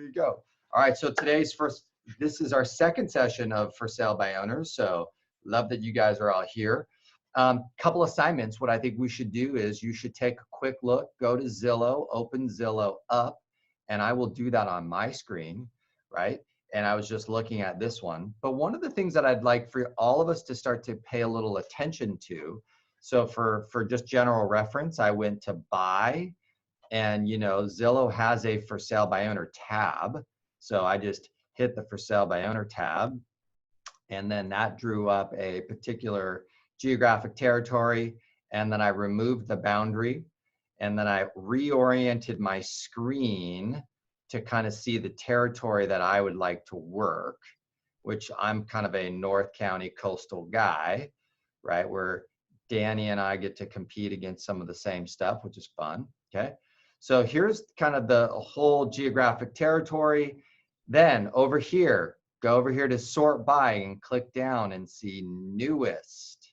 you go. All right, so this is our second session of For Sale by Owners. So love that you guys are all here. Couple assignments. What I think we should do is you should take a quick look, go to Zillow, open Zillow up, and I will do that on my screen, right? And I was just looking at this one. But one of the things that I'd like for all of us to start to pay a little attention to, so for just general reference, I went to buy, and you know, Zillow has a For Sale by Owner tab. So I just hit the For Sale by Owner tab, and then that drew up a particular geographic territory, and then I removed the boundary, and then I reoriented my screen to kind of see the territory that I would like to work, which I'm kind of a North County coastal guy, right? Where Danny and I get to compete against some of the same stuff, which is fun, okay? So here's kind of the whole geographic territory. Then over here, go over here to sort by and click down and see newest.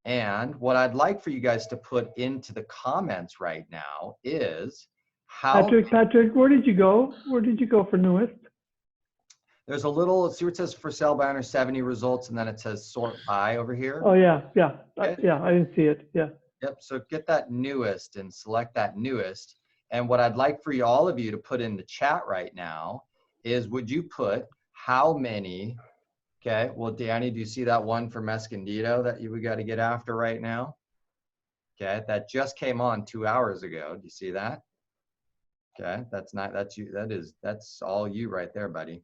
And what I'd like for you guys to put into the comments right now is how— Patrick, where did you go? Where did you go for newest? There's a little, see where it says For Sale by Owner 70 results, and then it says sort by over here. Oh yeah. Okay. Yeah, I didn't see it, yeah. Yep, so get that newest and select that newest. And what I'd like for all of you to put in the chat right now is, would you put how many— okay, well, Danny, do you see that one from Escondido that we got to get after right now? Okay, that just came on 2 hours ago. Do you see that? Okay, that's you. That's all you right there, buddy.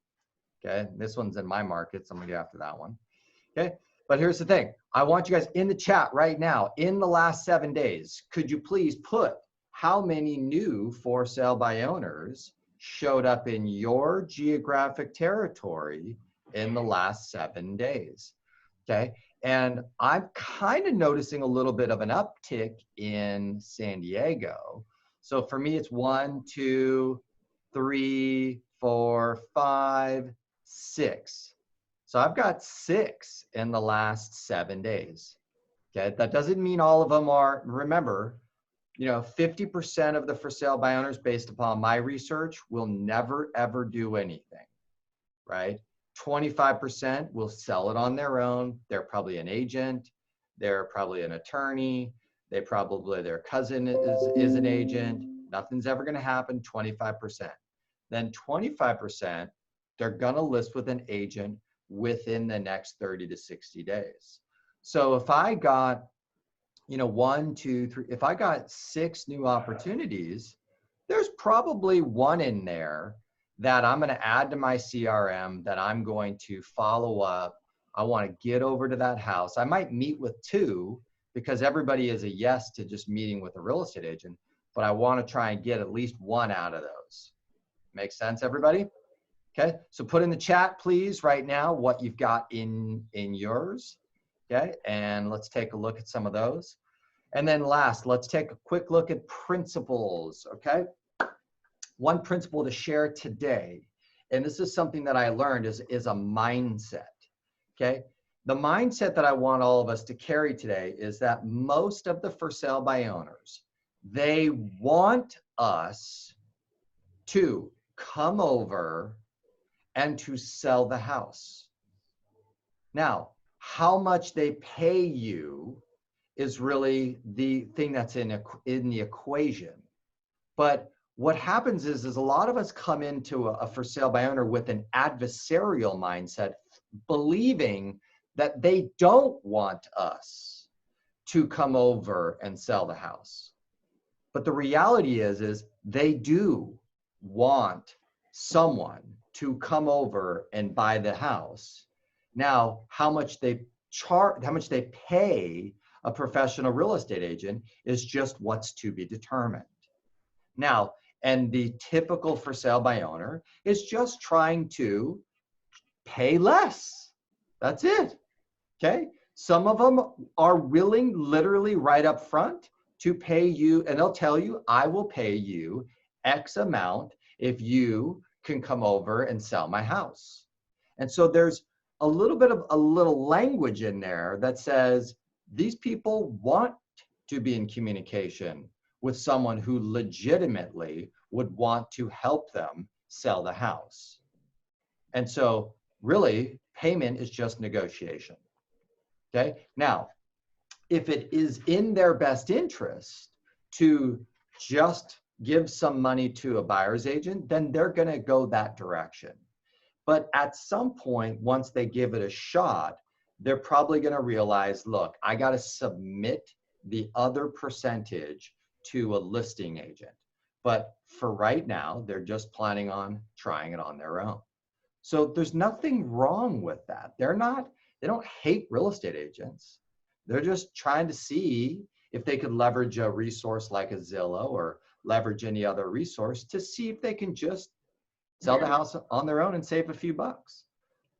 Okay, this one's in my market, so I'm gonna get after that one. Okay, but here's the thing. I want you guys in the chat right now, in the last 7 days, could you please put how many new For Sale by Owners showed up in your geographic territory in the last 7 days, okay? And I'm kind of noticing a little bit of an uptick in San Diego. So for me, it's 1, 2, 3, 4, 5, 6. So I've got 6 in the last 7 days, okay? That doesn't mean all of them are, remember, you know, 50% of the For Sale by Owners, based upon my research, will never, ever do anything, right? 25% will sell it on their own. They're probably an agent. They're probably an attorney. Their cousin is an agent. Nothing's ever going to happen, 25%. Then 25%, they're going to list with an agent within the next 30 to 60 days. So if I got, you know, 1, 2, 3, if I got 6 new opportunities, there's probably one in there that I'm going to add to my CRM that I'm going to follow up. I want to get over to that house. I might meet with 2 because everybody is a yes to just meeting with a real estate agent, but I want to try and get at least 1 out of those. Make sense, everybody? Okay, so put in the chat, please, right now, what you've got in yours, okay? And let's take a look at some of those. And then last, let's take a quick look at principles, okay? One principle to share today, and this is something that I learned, is a mindset, okay? The mindset that I want all of us to carry today is that most of the For Sale by Owners, they want us to come over and to sell the house. Now, how much they pay you is really the thing that's in the equation. But what happens is a lot of us come into a For Sale by Owner with an adversarial mindset, believing that they don't want us to come over and sell the house. But the reality is they do want someone to come over and buy the house. Now, how much they pay a professional real estate agent is just what's to be determined. Now, and the typical For Sale by Owner is just trying to pay less. That's it, okay? Some of them are willing, literally right up front, to pay you, and they'll tell you, I will pay you X amount if you can come over and sell my house. And so there's a little bit of a little language in there that says these people want to be in communication with someone who legitimately would want to help them sell the house. And so really payment is just negotiation. Okay. Now, if it is in their best interest to just give some money to a buyer's agent, then they're going to go that direction. But at some point, once they give it a shot, they're probably going to realize, look, I got to submit the other percentage to a listing agent. But for right now, they're just planning on trying it on their own. So there's nothing wrong with that. They don't hate real estate agents. They're just trying to see if they could leverage a resource like a Zillow or leverage any other resource to see if they can just sell the house on their own and save a few bucks.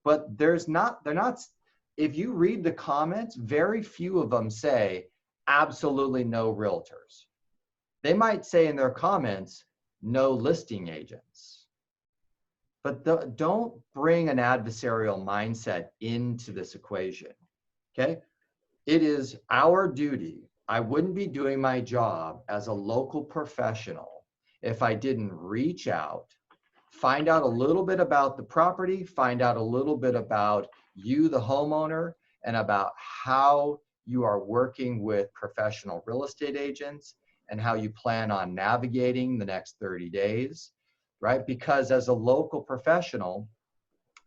But they're not, if you read the comments, very few of them say absolutely no realtors. They might say in their comments, no listing agents. But don't bring an adversarial mindset into this equation, okay? It is our duty. I wouldn't be doing my job as a local professional if I didn't reach out, find out a little bit about the property, find out a little bit about you, the homeowner, and about how you are working with professional real estate agents and how you plan on navigating the next 30 days, right? Because as a local professional,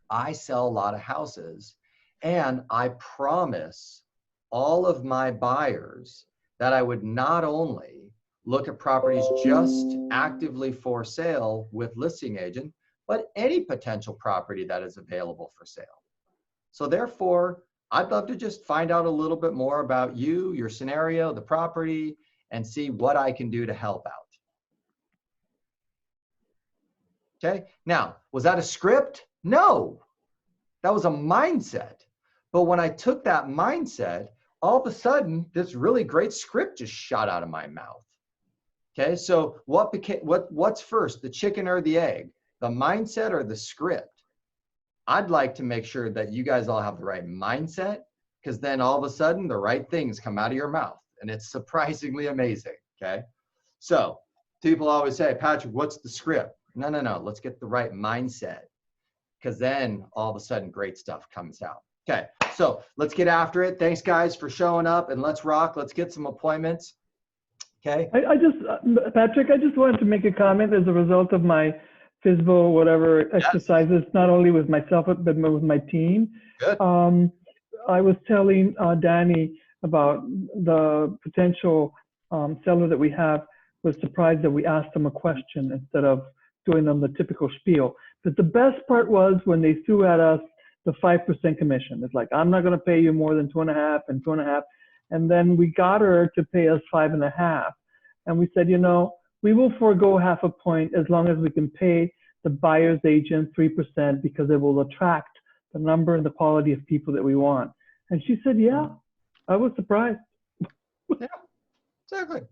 I sell a lot of houses, and I promise all of my buyers that I would not only look at properties just actively for sale with listing agent, but any potential property that is available for sale. So therefore, I'd love to just find out a little bit more about you, your scenario, the property, and see what I can do to help out. Okay, now, was that a script? No, that was a mindset. But when I took that mindset, all of a sudden, this really great script just shot out of my mouth. Okay, so what's first, the chicken or the egg? The mindset or the script? I'd like to make sure that you guys all have the right mindset, because then all of a sudden the right things come out of your mouth, and it's surprisingly amazing, okay? So people always say, Patrick, what's the script? No, let's get the right mindset, because then all of a sudden great stuff comes out. Okay, so let's get after it. Thanks guys for showing up, and let's rock. Let's get some appointments. Okay. Patrick, I just wanted to make a comment as a result of my FSBO, whatever exercises, not only with myself, but with my team. Good. I was telling Danny about the potential seller that we have, was surprised that we asked them a question instead of doing them the typical spiel. But the best part was when they threw at us the 5% commission. It's like, I'm not going to pay you more than 2.5 and 2.5. And then we got her to pay us 5.5. And we said, you know, we will forego 0.5 point as long as we can pay the buyer's agent 3%, because it will attract the number and the quality of people that we want. And she said, yeah, I was surprised. Yeah, exactly.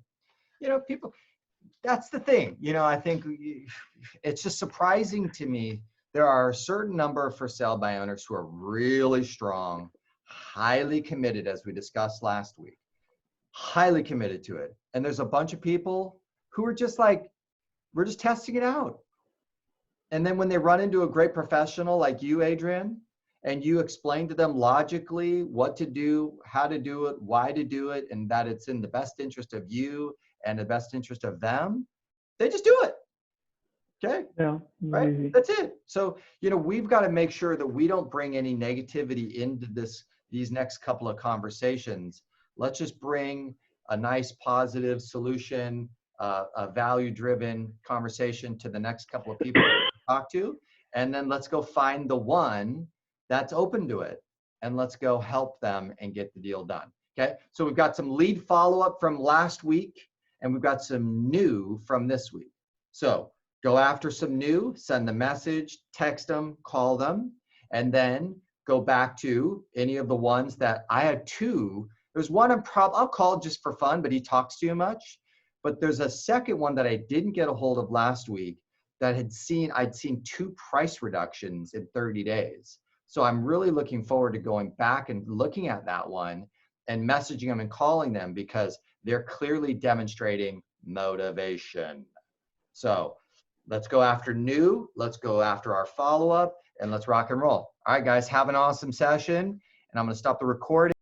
You know, people, that's the thing. You know, I think it's just surprising to me. There are a certain number of for sale by owners who are really strong, highly committed, as we discussed last week, highly committed to it. And there's a bunch of people who are just like, we're just testing it out. And then when they run into a great professional like you, Adrian, and you explain to them logically what to do, how to do it, why to do it, and that it's in the best interest of you and the best interest of them, they just do it. Okay. Yeah. Right. Easy. That's it. So, you know, we've got to make sure that we don't bring any negativity into these next couple of conversations. Let's just bring a nice, positive solution, a value-driven conversation to the next couple of people to talk to. And then let's go find the one that's open to it, and let's go help them and get the deal done. Okay. So we've got some lead follow-up from last week, and we've got some new from this week. So go after some new, send the message, text them, call them, and then go back to any of the ones that I had two. There's one I'll call just for fun, but he talks too much. But there's a second one that I didn't get a hold of last week that I'd seen 2 price reductions in 30 days. So I'm really looking forward to going back and looking at that one and messaging them and calling them, because they're clearly demonstrating motivation. So Let's go after new. Let's go after our follow-up, and let's rock and roll. All right, guys, have an awesome session, and I'm going to stop the recording.